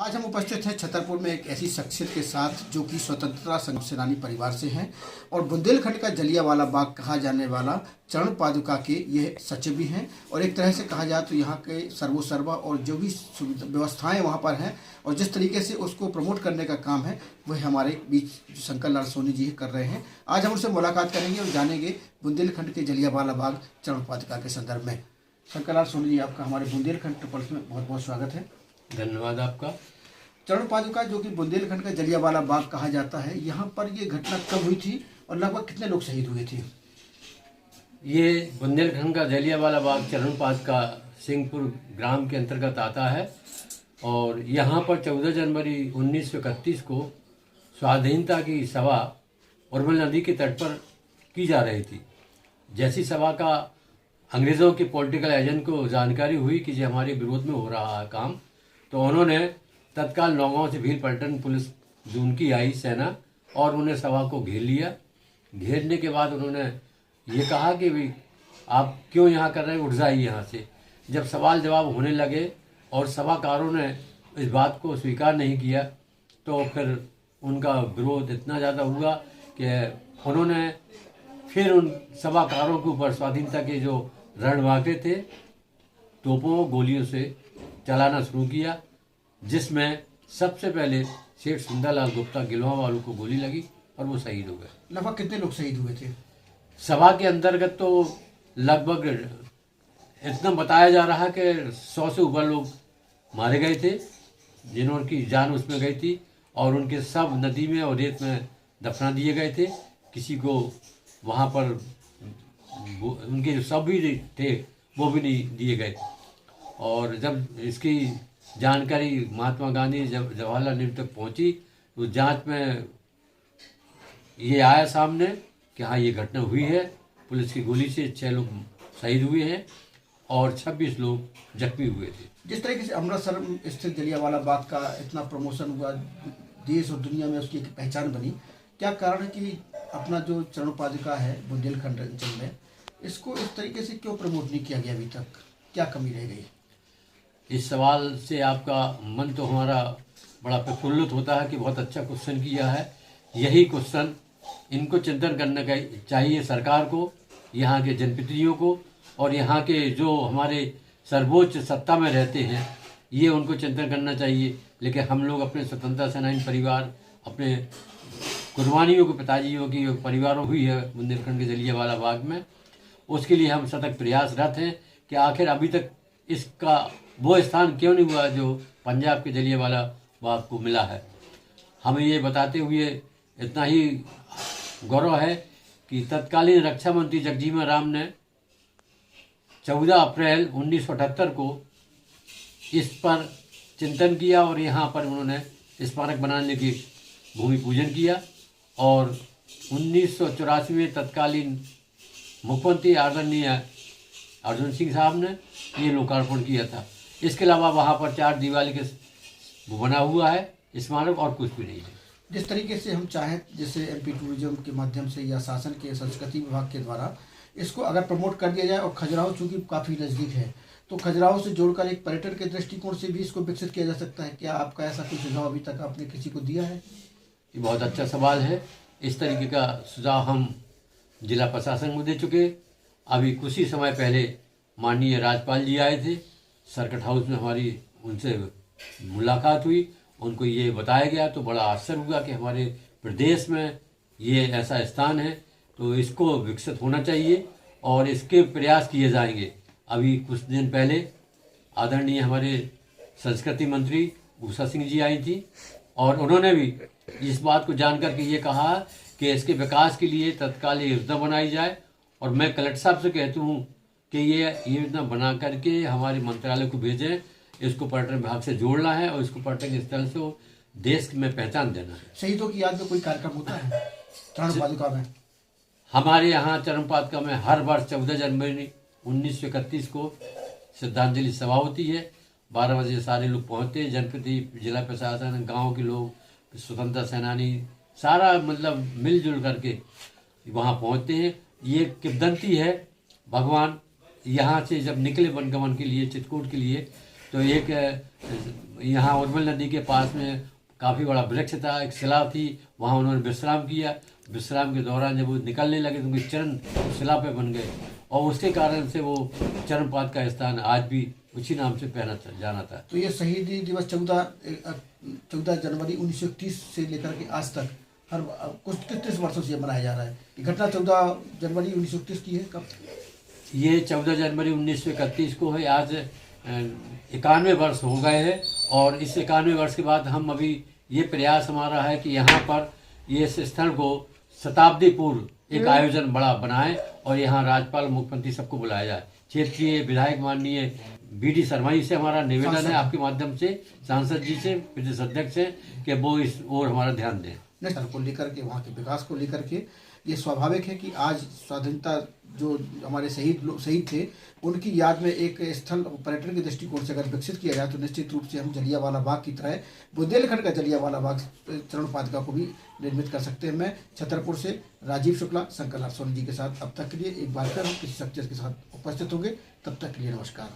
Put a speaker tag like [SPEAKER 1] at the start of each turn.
[SPEAKER 1] आज हम उपस्थित हैं छतरपुर में एक ऐसी शख्सियत के साथ जो कि स्वतंत्रता संग्राम सेनानी परिवार से हैं और बुंदेलखंड का जलियांवाला बाग कहा जाने वाला चरण पादुका के ये सचिव भी हैं और एक तरह से कहा जाए तो यहाँ के सर्वोसर्वा और जो भी व्यवस्थाएं वहाँ पर हैं और जिस तरीके से उसको प्रमोट करने का काम है वह हमारे बीच शंकर लाल सोनी जी कर रहे हैं। आज हम उनसे मुलाकात करेंगे और जानेंगे बुंदेलखंड के जलियांवाला बाग चरण पादुका के संदर्भ में। शंकर लाल सोनी जी, आपका हमारे बुंदेलखंड ट्रिपल्स में बहुत बहुत स्वागत है।
[SPEAKER 2] धन्यवाद आपका।
[SPEAKER 1] चरण पादुका जो कि बुंदेलखंड का जलियांवाला बाग कहा जाता है, यहाँ पर ये घटना कब हुई थी और लगभग कितने लोग शहीद हुए थे?
[SPEAKER 2] ये बुंदेलखंड का जलियांवाला बाग चरण पादुका सिंहपुर ग्राम के अंतर्गत आता है और यहाँ पर 14 जनवरी 1931 को स्वाधीनता की सभा उर्मिल नदी के तट पर की जा रही थी। जैसी सभा का अंग्रेज़ों के पॉलिटिकल एजेंट को जानकारी हुई कि ये हमारे विरोध में हो रहा है काम, तो उन्होंने तत्काल नौगांव से भील पलटन पुलिस जो उनकी आई सेना और उन्हें सभा को घेर लिया। घेरने के बाद उन्होंने ये कहा कि भाई आप क्यों यहाँ कर रहे हैं, उठ जाइए यहाँ से। जब सवाल जवाब होने लगे और सभाकारों ने इस बात को स्वीकार नहीं किया तो फिर उनका विरोध इतना ज़्यादा हुआ कि उन्होंने फिर उन सभाकारों के ऊपर स्वाधीनता के जो रणबांके थे तोपों गोलियों से चलाना शुरू किया, जिसमें सबसे पहले सेठ सुंदरलाल गुप्ता गिलवावालू को गोली लगी और वो शहीद हो गए।
[SPEAKER 1] लगभग कितने लोग शहीद हुए थे?
[SPEAKER 2] सभा के अंतर्गत तो लगभग इतना बताया जा रहा कि 100 से ऊपर लोग मारे गए थे जिन्होंने जान उसमें गई थी और उनके सब नदी में और रेत में दफना दिए गए थे। किसी को वहाँ पर उनके जो सब भी थे वो भी नहीं दिए गए। और जब इसकी जानकारी महात्मा गांधी जब जवाहरलाल नेहरू तक पहुंची तो जांच में ये आया सामने कि हाँ ये घटना हुई है। पुलिस की गोली से 6 लोग शहीद हुए हैं और 26 लोग जख्मी हुए थे।
[SPEAKER 1] जिस तरीके से अमृतसर स्थित जलियांवाला बाग का इतना प्रमोशन हुआ, देश और दुनिया में उसकी एक पहचान बनी, क्या कारण है कि अपना जो चरण पादुका है बुंदेलखंड अंचल में, इसको इस तरीके से क्यों प्रमोट नहीं किया गया अभी तक? क्या कमी रह गई?
[SPEAKER 2] इस सवाल से आपका मन तो हमारा बड़ा प्रफुल्लित होता है कि बहुत अच्छा क्वेश्चन किया है। यही क्वेश्चन इनको चिंतन करना चाहिए सरकार को, यहाँ के जनप्रतिनिधियों को और यहाँ के जो हमारे सर्वोच्च सत्ता में रहते हैं, ये उनको चिंतन करना चाहिए। लेकिन हम लोग अपने स्वतंत्रता सेनानी परिवार, अपने कुर्बानियों के पिताजियों की परिवारों हुई है बुंदेलखंड के जलियांवाला बाग में, उसके लिए हम सतत प्रयासरत हैं कि आखिर अभी तक इसका वो स्थान क्यों नहीं हुआ जो पंजाब के जलियांवाला बाग को मिला है। हमें ये बताते हुए इतना ही गौरव है कि तत्कालीन रक्षा मंत्री जगजीवन राम ने 14 अप्रैल 1978 को इस पर चिंतन किया और यहाँ पर उन्होंने स्मारक बनाने की भूमि पूजन किया और 1984 में तत्कालीन मुख्यमंत्री आदरणीय अर्जुन सिंह साहब ने ये लोकार्पण किया था। इसके अलावा वहाँ पर 4 दीवार के बना हुआ है स्मारक और कुछ भी नहीं है।
[SPEAKER 1] जिस तरीके से हम चाहें, जैसे एमपी टूरिज्म के माध्यम से या शासन के संस्कृति विभाग के द्वारा इसको अगर प्रमोट कर दिया जाए और खजुराहो चूँकि काफ़ी नज़दीक है तो खजुराहो से जोड़कर एक पर्यटन के दृष्टिकोण से भी इसको विकसित किया जा सकता है। क्या आपका ऐसा कोई सुझाव अभी तक आपने किसी को दिया है?
[SPEAKER 2] ये बहुत अच्छा सवाल है। इस तरीके का सुझाव हम जिला प्रशासन को दे चुके। अभी कुछ ही समय पहले माननीय राज्यपाल जी आए थे, सर्किट हाउस में हमारी उनसे मुलाकात हुई। उनको ये बताया गया तो बड़ा आश्चर्य हुआ कि हमारे प्रदेश में ये ऐसा स्थान है तो इसको विकसित होना चाहिए और इसके प्रयास किए जाएंगे। अभी कुछ दिन पहले आदरणीय हमारे संस्कृति मंत्री उषा सिंह जी आई थी और उन्होंने भी इस बात को जान करके ये कहा कि इसके विकास के लिए तत्काल योजना बनाई जाए और मैं कलेक्टर साहब से कहती हूँ कि ये योजना बना करके हमारे मंत्रालय को भेजें। इसको पर्यटन विभाग से जोड़ना है और इसको पर्यटन स्थल से देश में पहचान देना है।
[SPEAKER 1] शहीदों की याद में कोई कार्यक्रम होता है चरण पादुका में?
[SPEAKER 2] हमारे यहाँ चरण पादुका में हर वर्ष 14 जनवरी 1931 को श्रद्धांजलि सभा होती है। 12 बजे सारे लोग पहुँचते हैं, जनप्रतिनिधि, जिला प्रशासन, गाँव के लोग, स्वतंत्रता सेनानी, सारा मतलब मिलजुल करके वहाँ पहुँचते हैं। ये किंवदंती है, भगवान यहाँ से जब निकले वनगमन के लिए चित्रकूट के लिए तो एक यहाँ उर्मिल नदी के पास में काफ़ी बड़ा वृक्ष था, एक शिला थी, वहाँ उन्होंने विश्राम किया। विश्राम के दौरान जब वो निकलने लगे तो उनके चरण शिला पे बन गए और उसके कारण से वो चरणपाद का स्थान आज भी उसी नाम से जाना था।
[SPEAKER 1] तो ये शहीदी दिवस 14 जनवरी 1931 से लेकर के आज तक हर कुछ कितने वर्षों से मनाया जा रहा है? ये घटना 14 जनवरी 1931 की है। कब?
[SPEAKER 2] ये 14 जनवरी 1931 को है। आज 91 वर्ष हो गए हैं और इस 91 वर्ष के बाद हम अभी ये प्रयास हमारा है कि यहाँ पर ये इस स्थल को शताब्दी पूर्व एक आयोजन बड़ा बनाए और यहाँ राज्यपाल मुख्यमंत्री सबको बुलाया जाए। क्षेत्रीय विधायक माननीय BD शर्मा जी से हमारा निवेदन है आपके माध्यम से, सांसद जी से, प्रदेश अध्यक्ष से, कि वो इस ओर हमारा ध्यान दें।
[SPEAKER 1] को लेकर के, वहाँ के विकास को लेकर के ये स्वाभाविक है कि आज स्वाधीनता जो हमारे शहीद थे उनकी याद में एक स्थल पर्यटन के दृष्टिकोण से अगर विकसित किया जाए तो निश्चित रूप से हम जलियांवाला बाग की तरह बुंदेलखंड का जलियांवाला बाग चरण पादुका को भी निर्मित कर सकते हैं। मैं छतरपुर से राजीव शुक्ला, शंकर सोनी जी के साथ अब तक के लिए एक बार फिर हम किसी शख्सियत के साथ उपस्थित होंगे। तब तक के लिए नमस्कार।